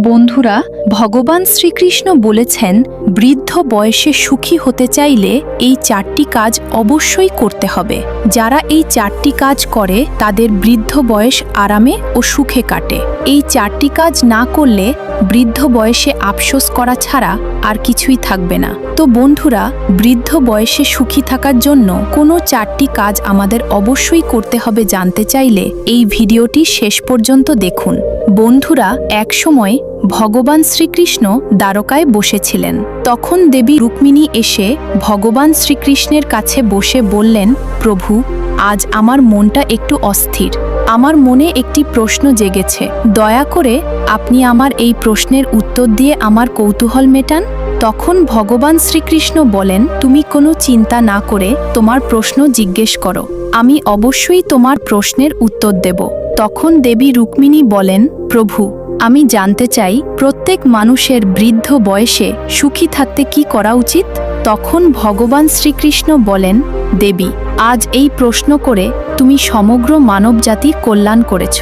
বন্ধুরা, ভগবান শ্রীকৃষ্ণ বলেছেন বৃদ্ধ বয়সে সুখী হতে চাইলে এই 4টি কাজ অবশ্যই করতে হবে। যারা এই 4টি কাজ করে তাদের বৃদ্ধ বয়স আরামে ও সুখে কাটে। এই 4টি কাজ না করলে বৃদ্ধ বয়সে আফসোস করা ছাড়া আর কিছুই থাকবে না। তো বন্ধুরা, বৃদ্ধ বয়সে সুখী থাকার জন্য কোনো 4টি কাজ আমাদের অবশ্যই করতে হবে জানতে চাইলে এই ভিডিওটি শেষ পর্যন্ত দেখুন। বন্ধুরা, একসময় ভগবান শ্রীকৃষ্ণ দ্বারকায় বসেছিলেন। তখন দেবী রুক্মিণী এসে ভগবান শ্রীকৃষ্ণের কাছে বসে বললেন, প্রভু, আজ আমার মনটা একটু অস্থির। আমার মনে একটি প্রশ্ন জেগেছে। দয়া করে আপনি আমার এই প্রশ্নের উত্তর দিয়ে আমার কৌতূহল মেটান। তখন ভগবান শ্রীকৃষ্ণ বলেন, তুমি কোনো চিন্তা না করে তোমার প্রশ্ন জিজ্ঞেস করো, আমি অবশ্যই তোমার প্রশ্নের উত্তর দেব। তখন দেবী রুক্মিণী বলেন, প্রভু, আমি জানতে চাই প্রত্যেক মানুষের বৃদ্ধ বয়সে সুখী থাকতে কি করা উচিত। তখন ভগবান শ্রীকৃষ্ণ বলেন, দেবী, আজ এই প্রশ্ন করে তুমি সমগ্র মানবজাতির কল্যাণ করেছ।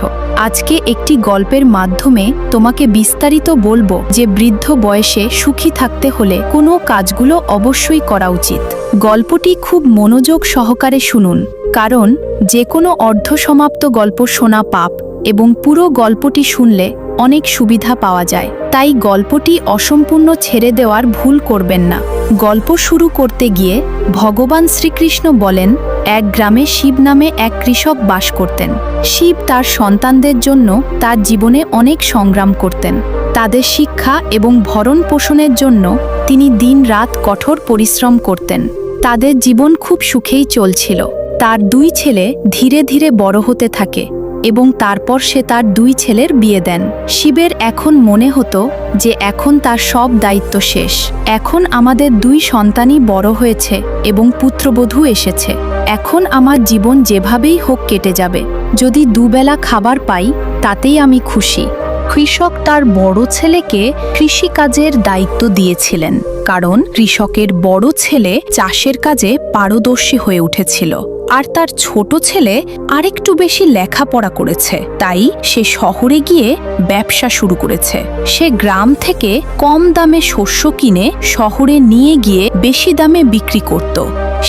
আজকে একটি গল্পের মাধ্যমে তোমাকে বিস্তারিত বলবো যে বৃদ্ধ বয়সে সুখী থাকতে হলে কোনো কাজগুলো অবশ্যই করা উচিত। গল্পটি খুব মনোযোগ সহকারে শুনুন, কারণ যে কোনো অর্ধসমাপ্ত গল্প শোনা পাপ এবং পুরো গল্পটি শুনলে অনেক সুবিধা পাওয়া যায়। তাই গল্পটি অসম্পূর্ণ ছেড়ে দেওয়ার ভুল করবেন না। গল্প শুরু করতে গিয়ে ভগবান শ্রীকৃষ্ণ বলেন, এক গ্রামে শিব নামে এক কৃষক বাস করতেন। শিব তার সন্তানদের জন্য তার জীবনে অনেক সংগ্রাম করতেন। তাদের শিক্ষা এবং ভরণ পোষণের জন্য তিনি দিন-রাত কঠোর পরিশ্রম করতেন। তাদের জীবন খুব সুখেই চলছিল। তার 2 ছেলে ধীরে ধীরে বড় হতে থাকে এবং তারপর সে তার 2 ছেলের বিয়ে দেন। শিবের এখন মনে হতো যে এখন তার সব দায়িত্ব শেষ। এখন আমাদের 2 সন্তানই বড় হয়েছে এবং পুত্রবধূ এসেছে। এখন আমার জীবন যেভাবেই হোক কেটে যাবে। যদি 2 বেলা খাবার পাই তাতেই আমি খুশি। কৃষক তার বড় ছেলেকে কৃষিকাজের দায়িত্ব দিয়েছিলেন, কারণ কৃষকের বড় ছেলে চাষের কাজে পারদর্শী হয়ে উঠেছিল। আর তার ছোট ছেলে আরেকটু বেশি লেখাপড়া করেছে, তাই সে শহরে গিয়ে ব্যবসা শুরু করেছে। সে গ্রাম থেকে কম দামে শস্য কিনে শহরে নিয়ে গিয়ে বেশি দামে বিক্রি করত।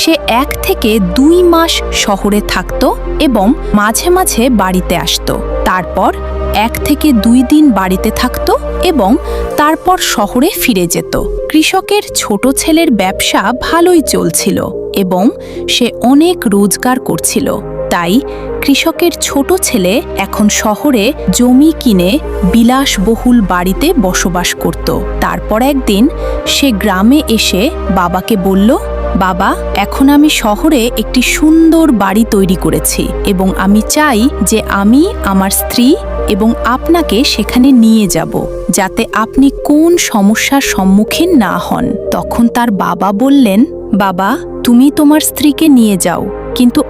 সে 1 থেকে 2 মাস শহরে থাকত এবং মাঝে মাঝে বাড়িতে আসত। তারপর 1 থেকে 2 দিন বাড়িতে থাকত এবং তারপর শহরে ফিরে যেত। কৃষকের ছোট ছেলের ব্যবসা ভালোই চলছিল এবং সে অনেক রোজগার করছিল। তাই কৃষকের ছোট ছেলে এখন শহরে জমি কিনে বিলাসবহুল বাড়িতে বসবাস করত। তারপর একদিন সে গ্রামে এসে বাবাকে বলল, বাবা, এখন আমি শহরে একটি সুন্দর বাড়ি তৈরি করেছি এবং আমি চাই যে আমি আমার স্ত্রী এবং আপনাকে সেখানে নিয়ে যাব, যাতে আপনি কোন সমস্যার সম্মুখীন না হন। তখন তার বাবা বললেন, বাবা, তুমি তোমার স্ত্রীকে নিয়ে যাও, কিন্তু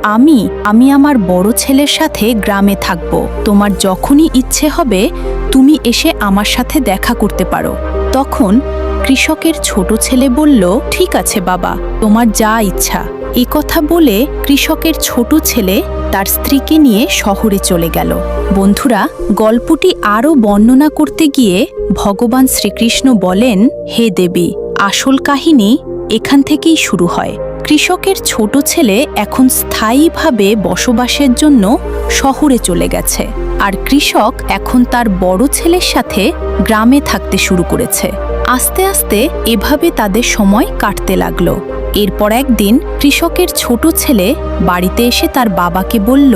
আমি আমার বড় ছেলের সাথে গ্রামে থাকব। তোমার যখনই ইচ্ছে হবে তুমি এসে আমার সাথে দেখা করতে পারো। তখন কৃষকের ছোট ছেলে বলল, ঠিক আছে বাবা, তোমার যা ইচ্ছা। এই কথা বলে কৃষকের ছোট ছেলে তার স্ত্রীকে নিয়ে শহরে চলে গেল। বন্ধুরা, গল্পটি আরও বর্ণনা করতে গিয়ে ভগবান শ্রীকৃষ্ণ বলেন, হে দেবী, আসল কাহিনী এখান থেকেই শুরু হয়। কৃষকের ছোট ছেলে এখন স্থায়ীভাবে বসবাসের জন্য শহরে চলে গেছে, আর কৃষক এখন তার বড় ছেলের সাথে গ্রামে থাকতে শুরু করেছে। আস্তে আস্তে এভাবে তাদের সময় কাটতে লাগলো। এরপর একদিন কৃষকের ছোট ছেলে বাড়িতে এসে তার বাবাকে বলল,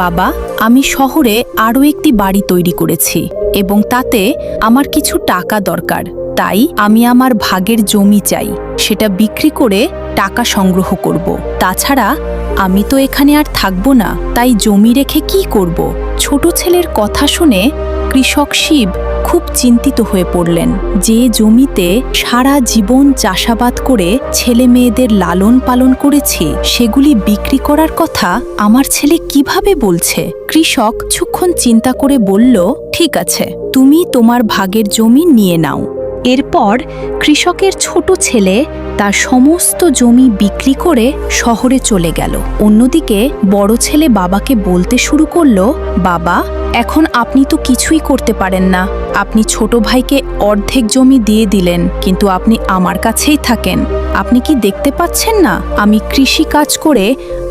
বাবা, আমি শহরে আরও একটি বাড়ি তৈরি করেছি এবং তাতে আমার কিছু টাকা দরকার। তাই আমি আমার ভাগের জমি চাই, সেটা বিক্রি করে টাকা সংগ্রহ করব। তাছাড়া আমি তো এখানে আর থাকবো না, তাই জমি রেখে কি করব? ছোট ছেলের কথা শুনে কৃষক শিব খুব চিন্তিত হয়ে পড়লেন। যে জমিতে সারা জীবন চাষাবাদ করে ছেলে মেয়েদের লালন পালন করেছি, সেগুলি বিক্রি করার কথা আমার ছেলে কিভাবে বলছে? কৃষক কিছুক্ষণ চিন্তা করে বলল, ঠিক আছে, তুমি তোমার ভাগের জমি নিয়ে নাও। এরপর কৃষকের ছোট ছেলে তার সমস্ত জমি বিক্রি করে শহরে চলে গেল। অন্যদিকে বড় ছেলে বাবাকে বলতে শুরু করলো, বাবা, এখন আপনি তো কিছুই করতে পারেন না। আপনি ছোট ভাইকে অর্ধেক জমি দিয়ে দিলেন, কিন্তু আপনি আমার কাছেই থাকেন। আপনি কি দেখতে পাচ্ছেন না আমি কৃষি কাজ করে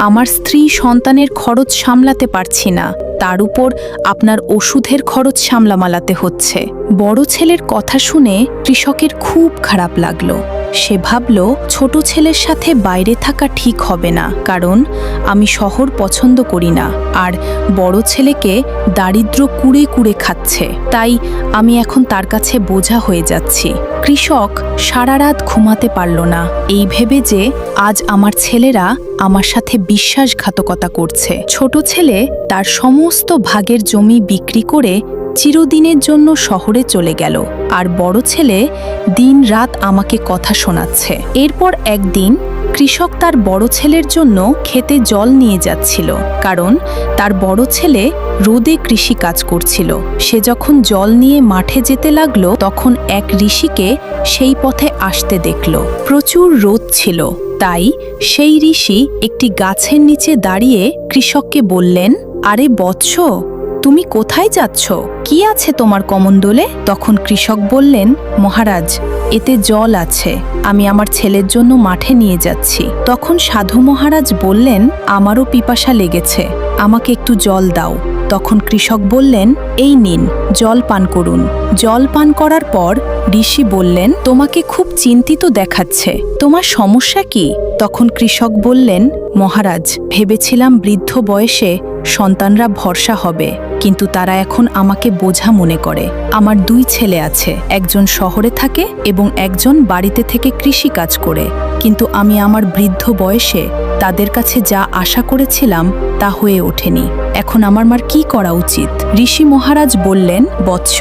আমার স্ত্রী সন্তানের খরচ সামলাতে পারছি না, তার উপর আপনার ওষুধের খরচ সামলাতে হচ্ছে। বড় ছেলের কথা শুনে কৃষকের খুব খারাপ লাগলো। সে ভাবল, ছোট ছেলের সাথে বাইরে থাকা ঠিক হবে না, কারণ আমি শহর পছন্দ করি না, আর বড় ছেলেকে দারিদ্র্য কুড়ে কুড়ে খাচ্ছে, তাই আমি এখন তার কাছে বোঝা হয়ে যাচ্ছি। কৃষক সারা রাত ঘুমাতে পারল না, এই ভেবে যে আজ আমার ছেলেরা আমার সাথে বিশ্বাসঘাতকতা করছে। ছোট ছেলে তার সমস্ত ভাগের জমি বিক্রি করে চিরদিনের জন্য শহরে চলে গেল, আর বড় ছেলে দিন রাত আমাকে কথা শোনাচ্ছে। এরপর একদিন কৃষক তার বড় ছেলের জন্য ক্ষেতে জল নিয়ে যাচ্ছিল, কারণ তার বড় ছেলে রোদে কৃষি কাজ করছিল। সে যখন জল নিয়ে মাঠে যেতে লাগলো, তখন এক ঋষিকে সেই পথে আসতে দেখল। প্রচুর রোদ ছিল, তাই সেই ঋষি একটি গাছের নিচে দাঁড়িয়ে কৃষককে বললেন, আরে বৎস, তুমি কোথায় যাচ্ছ? কি আছে তোমার কমণ্ডলে? তখন কৃষক বললেন, মহারাজ, এতে জল আছে, আমি আমার ছেলের জন্য মাঠে নিয়ে যাচ্ছি। তখন সাধু মহারাজ বললেন, আমারও পিপাসা লেগেছে, আমাকে একটু জল দাও। তখন কৃষক বললেন, এই নিন, জল পান করুন। জল পান করার পর ঋষি বললেন, তোমাকে খুব চিন্তিত দেখাচ্ছে, তোমার সমস্যা কি? তখন কৃষক বললেন, মহারাজ, ভেবেছিলাম বৃদ্ধ বয়সে সন্তানরা ভরসা হবে, কিন্তু তারা এখন আমাকে বোঝা মনে করে। আমার 2 ছেলে আছে, একজন শহরে থাকে এবং একজন বাড়িতে থেকে কৃষি কাজ করে, কিন্তু আমি আমার বৃদ্ধ বয়সে তাদের কাছে যা আশা করেছিলাম তা হয়ে ওঠেনি। এখন আমার মার কি করা উচিত? ঋষি মহারাজ বললেন, বৎস,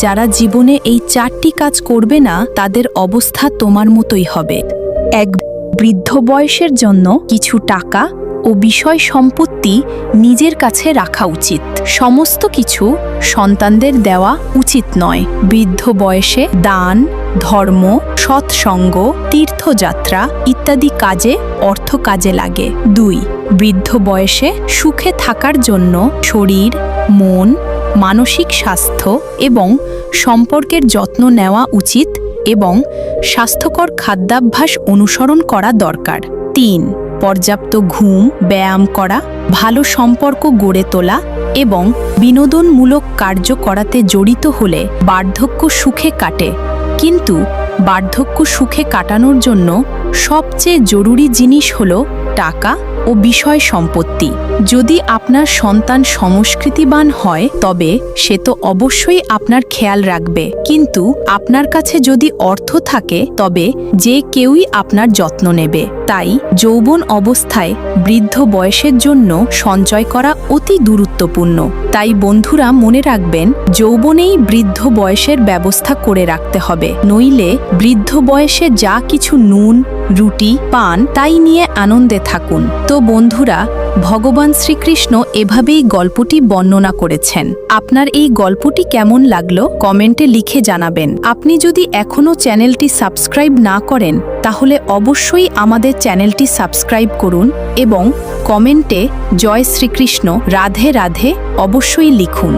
যারা জীবনে এই 4টি কাজ করবে না, তাদের অবস্থা তোমার মতোই হবে। এক, বৃদ্ধ বয়সের জন্য কিছু টাকা ও বিষয় সম্পত্তি নিজের কাছে রাখা উচিত। সমস্ত কিছু সন্তানদের দেওয়া উচিত নয়। বৃদ্ধ বয়সে দান, ধর্ম, সৎসঙ্গ, তীর্থযাত্রা ইত্যাদি কাজে অর্থ কাজে লাগে। 2, বৃদ্ধ বয়সে সুখে থাকার জন্য শরীর, মন, মানসিক স্বাস্থ্য এবং সম্পর্কের যত্ন নেওয়া উচিত এবং স্বাস্থ্যকর খাদ্যাভ্যাস অনুসরণ করা দরকার। 3, পর্যাপ্ত ঘুম, ব্যায়াম করা, ভালো সম্পর্ক গড়ে তোলা এবং বিনোদনমূলক কার্য করাতে জড়িত হলে বার্ধক্য সুখে কাটে। কিন্তু বার্ধক্য সুখে কাটানোর জন্য সবচেয়ে জরুরি জিনিস হলো টাকা ও বিষয় সম্পত্তি। যদি আপনার সন্তান সংস্কৃতিবান হয়, তবে সে তো অবশ্যই আপনার খেয়াল রাখবে, কিন্তু আপনার কাছে যদি অর্থ থাকে, তবে যে কেউই আপনার যত্ন নেবে। তাই যৌবন অবস্থায় বৃদ্ধ বয়সের জন্য সঞ্চয় করা অতি গুরুত্বপূর্ণ। তাই বন্ধুরা, মনে রাখবেন, যৌবনেই বৃদ্ধ বয়সের ব্যবস্থা করে রাখতে হবে, নইলে বৃদ্ধ বয়সে যা কিছু নুন, রুটি পান তাই নিয়ে আনন্দে থাকুন। তো বন্ধুরা, ভগবান শ্রীকৃষ্ণ এভাবেই গল্পটি বর্ণনা করেছেন। আপনার এই গল্পটি কেমন লাগলো কমেন্টে লিখে জানাবেন। আপনি যদি এখনও চ্যানেলটি সাবস্ক্রাইব না করেন, তাহলে অবশ্যই আমাদের চ্যানেলটি সাবস্ক্রাইব করুন এবং কমেন্টে জয় শ্রীকৃষ্ণ, রাধে রাধে অবশ্যই লিখুন।